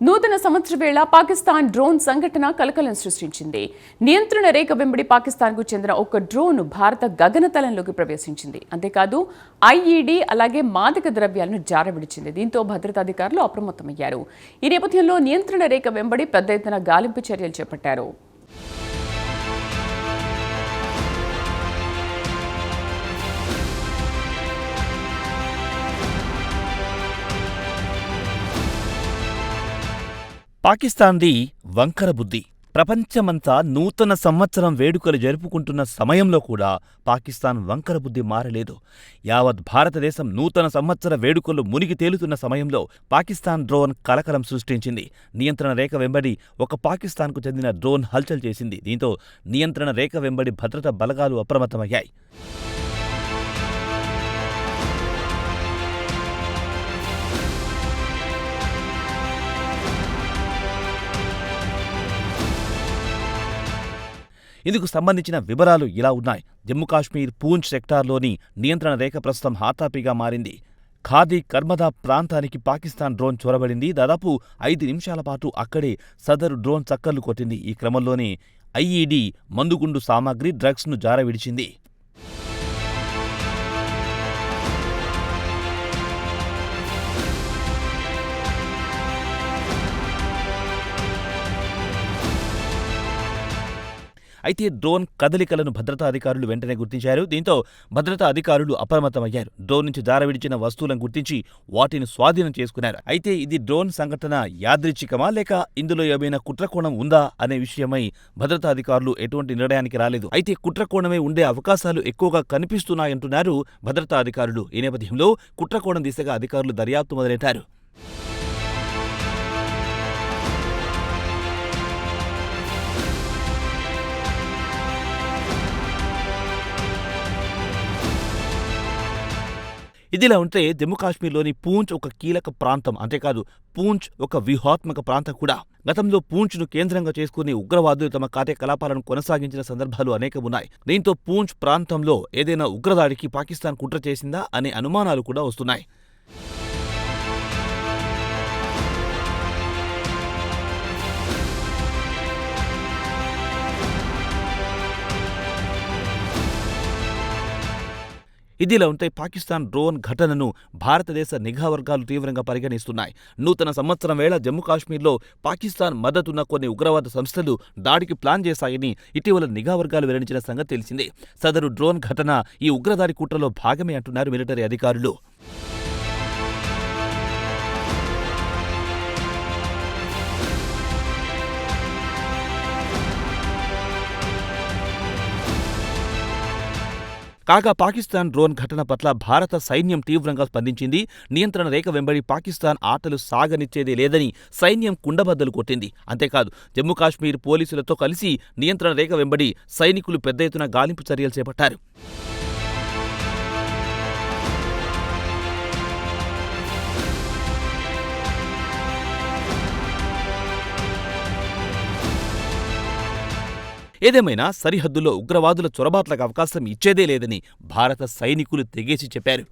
నూతన సంవత్సర వేళ పాకిస్తాన్ డ్రోన్ సంఘటన కలకలం సృష్టించింది. నియంత్రణ రేఖ వెంబడి పాకిస్తాన్కు చెందిన ఒక డ్రోన్ భారత గగనతలంలోకి ప్రవేశించింది. అంతేకాదు ఐఈడీ అలాగే మాదక ద్రవ్యాలను జారవిడిచింది. దీంతో భద్రతాధికారులు అప్రమత్తమయ్యారు. ఈ నేపథ్యంలో నియంత్రణ రేఖ వెంబడి పెద్ద ఎత్తున గాలింపు చర్యలు చేపట్టారు. పాకిస్తాన్ది వంకర బుద్ధి. ప్రపంచమంతా నూతన సంవత్సరం వేడుకలు జరుపుకుంటున్న సమయంలో కూడా పాకిస్తాన్ వంకర బుద్ధి మారలేదు. యావత్ భారతదేశం నూతన సంవత్సర వేడుకలు మునిగి తేలుతున్న సమయంలో పాకిస్తాన్ డ్రోన్ కలకలం సృష్టించింది. నియంత్రణ రేఖ వెంబడి ఒక పాకిస్తాన్కు చెందిన డ్రోన్ హల్చల్ చేసింది. దీంతో నియంత్రణ రేఖ వెంబడి భద్రతా బలగాలు అప్రమత్తమయ్యాయి. ఇందుకు సంబంధించిన వివరాలు ఇలా ఉన్నాయి. జమ్మూ కాశ్మీర్ పూంచ్ సెక్టార్లోని నియంత్రణ రేఖ ప్రస్తుతం హాతాపిగా మారింది. ఖాదీ కర్మదా ప్రాంతానికి పాకిస్తాన్ డ్రోన్ చొరబడింది. దాదాపు 5 నిమిషాల పాటు అక్కడే సదరు డ్రోన్ చక్కర్లు కొట్టింది. ఈ క్రమంలోనే ఐఈడీ మందుగుండు సామాగ్రి, డ్రగ్స్ను జారవిడిచింది. అయితే డ్రోన్ కదలికలను భద్రతా అధికారులు వెంటనే గుర్తించారు. దీంతో భద్రతా అధికారులు అప్రమత్తమయ్యారు. డ్రోన్ నుంచి జారవిడిచిన వస్తువులను గుర్తించి వాటిని స్వాధీనం చేసుకున్నారు. అయితే ఇది డ్రోన్ సంఘటన యాదృచ్ఛికమా లేక ఇందులో ఏమైనా కుట్రకోణం ఉందా అనే విషయమై భద్రతా అధికారులు ఎటువంటి నిర్ణయానికి రాలేదు. అయితే కుట్రకోణమే ఉండే అవకాశాలు ఎక్కువగా కనిపిస్తున్నాయంటున్నారు భద్రతా అధికారులు. ఈ నేపథ్యంలో కుట్రకోణం దిశగా అధికారులు దర్యాప్తు మొదలెట్టారు. ఇదిలా ఉంటే జమ్మూ కాశ్మీర్లోని పూంచ్ ఒక కీలక ప్రాంతం. అంతేకాదు పూంచ్ ఒక వ్యూహాత్మక ప్రాంతం కూడా. గతంలో పూంచ్ను కేంద్రంగా చేసుకుని ఉగ్రవాదులు తమ కార్యకలాపాలను కొనసాగించిన సందర్భాలు అనేకమున్నాయి. దీంతో పూంచ్ ప్రాంతంలో ఏదైనా ఉగ్రదాడికి పాకిస్తాన్ కుట్ర చేసిందా అనే అనుమానాలు కూడా వస్తున్నాయి. ఇదిలా ఉంటే పాకిస్తాన్ డ్రోన్ ఘటనను భారతదేశ నిఘా వర్గాలు తీవ్రంగా పరిగణిస్తున్నాయి. నూతన సంవత్సరం వేళ జమ్మూ కాశ్మీర్లో పాకిస్తాన్ మద్దతున్న కొన్ని ఉగ్రవాద సంస్థలు దాడికి ప్లాన్ చేశాయని ఇటీవల నిఘా వర్గాలు వెల్లడించిన సంగతి తెలిసిందే. సదరు డ్రోన్ ఘటన ఈ ఉగ్రదాడి కుట్రలో భాగమే అంటున్నారు మిలిటరీ అధికారులు. కాగా పాకిస్తాన్ డ్రోన్ ఘటన పట్ల భారత సైన్యం తీవ్రంగా స్పందించింది. నియంత్రణ రేఖ వెంబడి పాకిస్తాన్ ఆటలు సాగనిచ్చేదే లేదని సైన్యం కుండబద్దలు కొట్టింది. అంతేకాదు జమ్మూ కాశ్మీర్ పోలీసులతో కలిసి నియంత్రణ రేఖ వెంబడి సైనికులు పెద్ద ఎత్తున గాలింపు చర్యలు చేపట్టారు. ఏదేమైనా సరిహద్దులో ఉగ్రవాదుల చొరబాట్లకు అవకాశం ఇచ్చేదే లేదని భారత సైనికులు తెగేసి చెప్పారు.